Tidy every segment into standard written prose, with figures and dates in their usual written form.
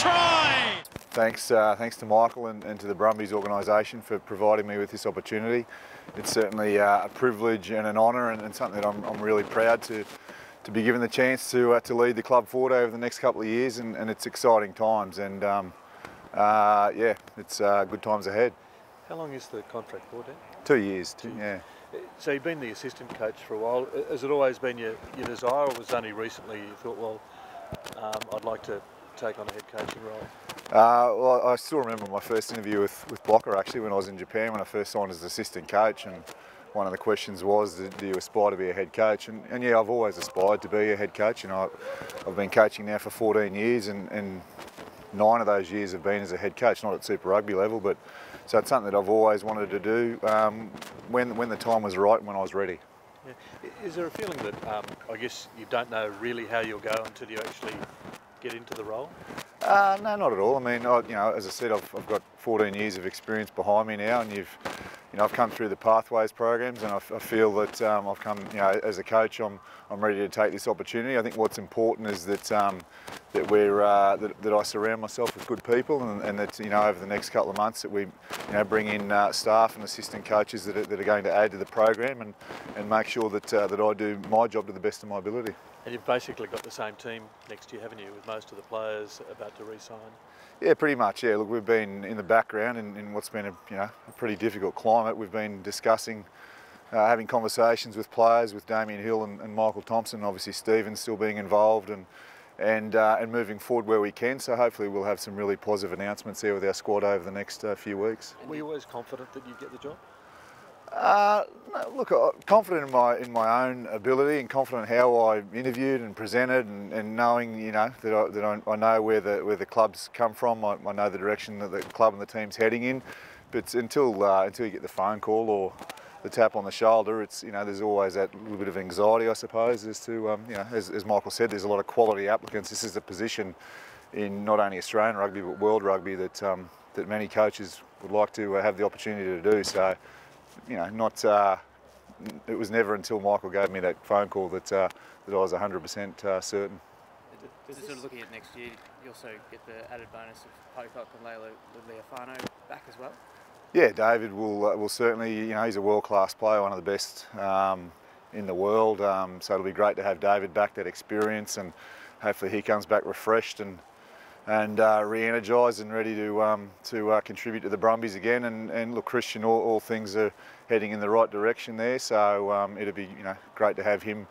try! Thanks to Michael and to the Brumbies organisation for providing me with this opportunity. It's certainly a privilege and an honour and something that I'm really proud to be given the chance to lead the club forward over the next couple of years, and it's exciting times, and yeah, it's good times ahead. How long is the contract for, Dan? 2 years, yeah. So you've been the assistant coach for a while. Has it always been your desire, or was it only recently you thought, well, I'd like to take on a head coaching role? Well, I still remember my first interview with Blocker, actually, when I was in Japan, when I first signed as assistant coach, and one of the questions was, do you aspire to be a head coach? And yeah, I've always aspired to be a head coach, and I've been coaching now for 14 years, and 9 of those years have been as a head coach, not at Super Rugby level, but so it's something that I've always wanted to do when the time was right and when I was ready. Yeah. Is there a feeling that, I guess, you don't know really how you'll go until you actually get into the role? No, not at all. I mean, you know, as I said, I've got 14 years of experience behind me now, and I've come through the pathways programs, and I feel that I've come, as a coach, I'm ready to take this opportunity. I think what's important is that that I surround myself with good people, and that over the next couple of months that we bring in staff and assistant coaches that are going to add to the program and make sure that I do my job to the best of my ability. And you've basically got the same team next to you, haven't you, with most of the players about to re-sign? Yeah, pretty much. Yeah, look, we've been in the background in what's been a pretty difficult climate. We've been discussing, having conversations with players, with Damien Hill and Michael Thompson. Obviously, Stephen's still being involved, and moving forward where we can. So hopefully, we'll have some really positive announcements there with our squad over the next few weeks. Were you always confident that you'd get the job? Look, confident in my own ability, and confident how I interviewed and presented, and knowing that I know where the club's come from. I know the direction that the club and the team's heading in. But until you get the phone call or the tap on the shoulder, it's there's always that little bit of anxiety, I suppose, as to as Michael said, there's a lot of quality applicants. This is a position in not only Australian rugby but world rugby that many coaches would like to have the opportunity to do. So. It was never until Michael gave me that phone call that I was 100% certain. Just sort of looking at next year, you also get the added bonus of Pocock and Leofano back as well? Yeah, David will certainly, he's a world-class player, one of the best in the world, so it'll be great to have David back, that experience, and hopefully he comes back refreshed and re-energised and ready to contribute to the Brumbies again. And look, Christian, all things are heading in the right direction there. So it'll be great to have him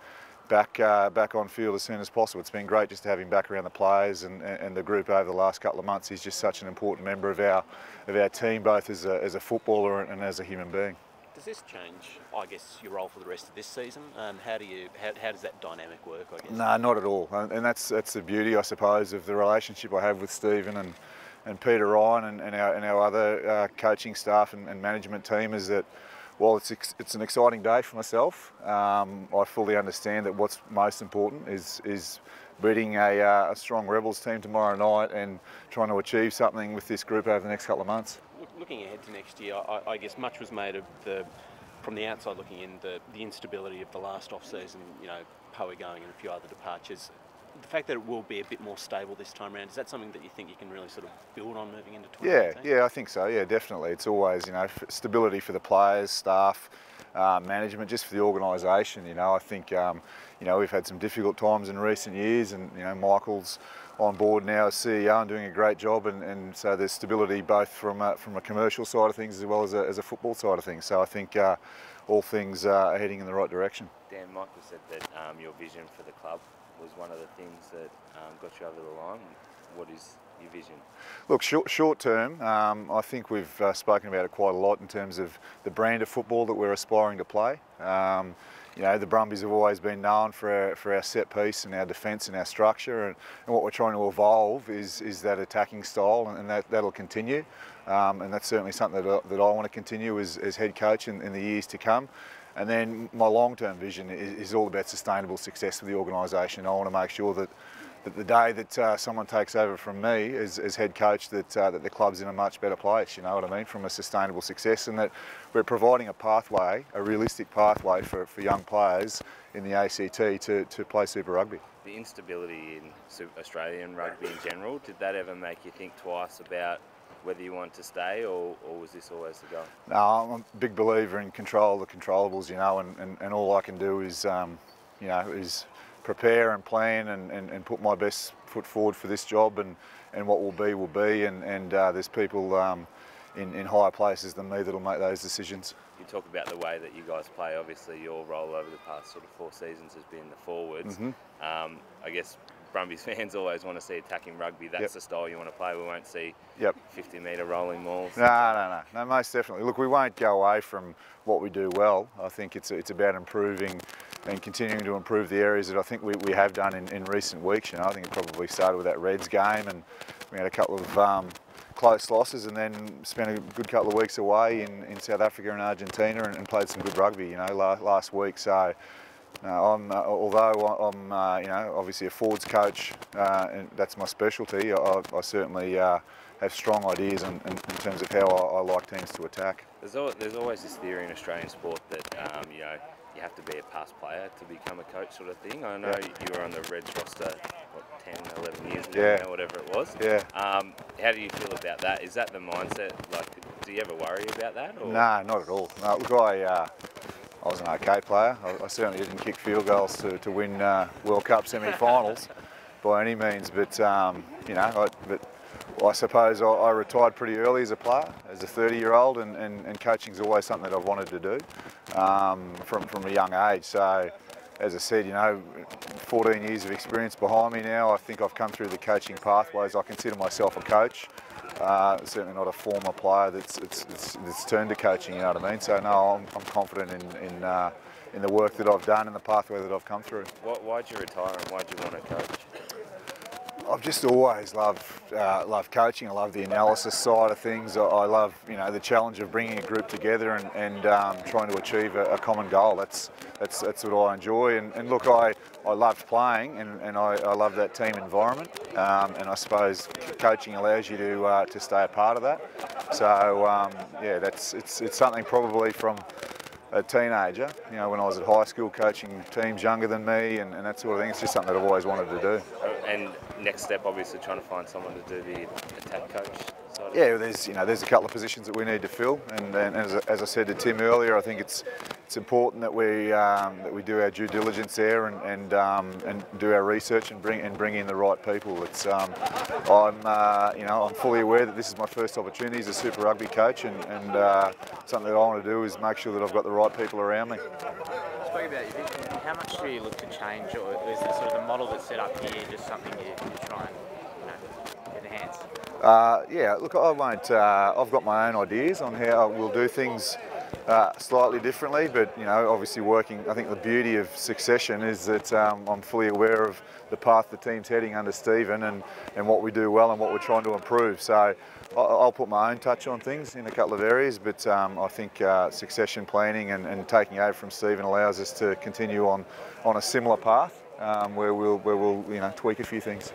back on field as soon as possible. It's been great just to have him back around the players and the group over the last couple of months. He's just such an important member of our team, both as a footballer and as a human being. Does this change, I guess, your role for the rest of this season? How does that dynamic work, I guess? No, not at all. And that's the beauty, I suppose, of the relationship I have with Stephen and Peter Ryan and our other coaching staff and management team, is that while it's an exciting day for myself, I fully understand that what's most important is beating a strong Rebels team tomorrow night and trying to achieve something with this group over the next couple of months. Looking ahead to next year, I guess much was made of from the outside looking in, the instability of the last off-season, Poe going and a few other departures. The fact that it will be a bit more stable this time around, is that something that you think you can really sort of build on moving into 2018? Yeah, I think so. Yeah, definitely. It's always, stability for the players, staff, management, just for the organisation. I think, we've had some difficult times in recent years, and Michael's on board now as CEO and doing a great job, and so there's stability both from a commercial side of things as well as a football side of things. So I think all things are heading in the right direction. Dan, Michael said that your vision for the club was one of the things that got you over the line. What is your vision? Look, short term, I think we've spoken about it quite a lot in terms of the brand of football that we're aspiring to play. The Brumbies have always been known for our set piece and our defence and our structure, and what we're trying to evolve is that attacking style, and that'll continue. And that's certainly something that I want to continue as head coach in the years to come. And then my long-term vision is all about sustainable success for the organisation. I want to make sure that the day that someone takes over from me as head coach, that the club's in a much better place, from a sustainable success, and that we're providing a pathway, a realistic pathway for young players in the ACT to play Super Rugby. the instability in Australian rugby in general, did that ever make you think twice about whether you want to stay, or was this always the goal? No, I'm a big believer in control the controllables, you know, and all I can do is, you know, is prepare and plan and put my best foot forward for this job, and what will be, and there's people in higher places than me that'll make those decisions. You talk about the way that you guys play. Obviously, your role over the past sort of 4 seasons has been the forwards. I guess Brumbies fans always want to see attacking rugby. That's the style you want to play. We won't see 50-metre rolling mauls. No, most definitely. Look, we won't go away from what we do well. I think it's about improving and continuing to improve the areas that I think we have done in recent weeks. You know, I think it probably started with that Reds game, and we had a couple of close losses, and then spent a good couple of weeks away in South Africa and Argentina, and played some good rugby, you know, last week. So although I'm you know, obviously a forwards coach, and that's my specialty, I certainly have strong ideas in terms of how I like teams to attack. There's always this theory in Australian sport that you know, you have to be a past player to become a coach, sort of thing. I know you were on the Reds roster, what, 10, 11 years ago now, whatever it was. How do you feel about that? Is that the mindset? Like, do you ever worry about that? Or? No, not at all. No, look, I was an okay player. I certainly didn't kick field goals to win World Cup semi-finals by any means, but you know, I suppose I retired pretty early as a player, as a 30-year-old, and coaching's always something that I've wanted to do from a young age. So, as I said, you know, 14 years of experience behind me now. I think I've come through the coaching pathways. I consider myself a coach. Certainly not a former player that's turned to coaching, you know what I mean? So no, I'm confident in the work that I've done and the pathway that I've come through. Why'd you retire, and why'd you want to coach? I've just always loved coaching. I love the analysis side of things. I love, you know, the challenge of bringing a group together and trying to achieve a common goal. That's what I enjoy. And look, I loved playing, and I love that team environment. And I suppose coaching allows you to stay a part of that. So yeah, it's something probably from a teenager, you know, when I was at high school coaching teams younger than me and that sort of thing. It's just something that I've always wanted to do. And next step, obviously, trying to find someone to do the attack coach side of it. Yeah, there's a couple of positions that we need to fill, and as I said to Tim earlier, I think it's important that we do our due diligence there and do our research and bring in the right people. It's I'm fully aware that this is my first opportunity as a Super Rugby coach, and something that I want to do is make sure that I've got the right people around me. Spoke about your vision. How much do you look to change, or is it sort of the model that's set up here just something you try and enhance? Yeah, look, I won't. I've got my own ideas on how we'll do things slightly differently, but you know, obviously working. I think the beauty of succession is that I'm fully aware of the path the team's heading under Stephen and what we do well and what we're trying to improve. So I'll put my own touch on things in a couple of areas, but I think succession planning and taking over from Stephen allows us to continue on a similar path where we'll tweak a few things.